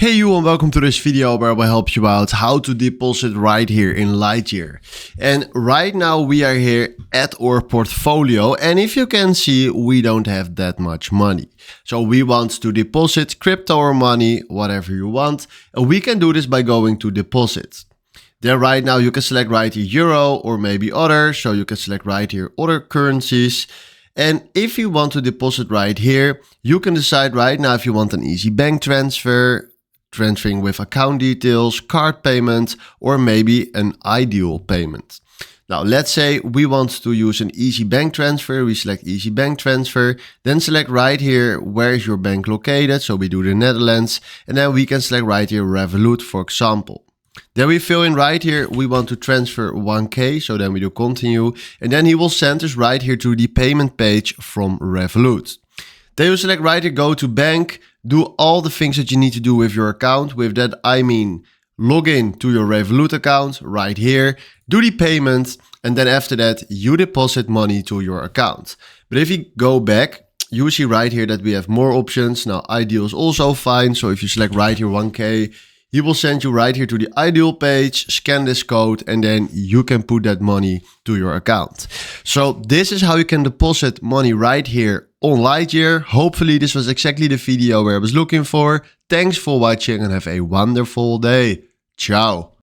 Hey you, and welcome to this video where I will help you out how to deposit right here in Lightyear. And right now we are here at our portfolio, and if you can see, we don't have that much money. So we want to deposit crypto or money, whatever you want, and we can do this by going to deposit. Then right now you can select right here euro or maybe other, so you can select right here other currencies. And if you want to deposit right here, you can decide right now if you want an easy bank transfer, transferring with account details, card payment, or maybe an ideal payment. Now, let's say we want to use an easy bank transfer. We select easy bank transfer, then select right here, where is your bank located? So we do the Netherlands, and then we can select right here Revolut, for example. Then we fill in right here, we want to transfer 1K, so then we do continue, and then he will send us right here to the payment page from Revolut. Then you select right here, go to bank, do all the things that you need to do with your account. With that, I mean, log in to your Revolut account right here, do the payment, and then after that, you deposit money to your account. But if you go back, you see right here that we have more options. Now, ideal is also fine. So if you select right here 1K, he will send you right here to the ideal page, scan this code, and then you can put that money to your account. So this is how you can deposit money right here on Lightyear. Hopefully this was exactly the video where I was looking for. Thanks for watching and have a wonderful day. Ciao.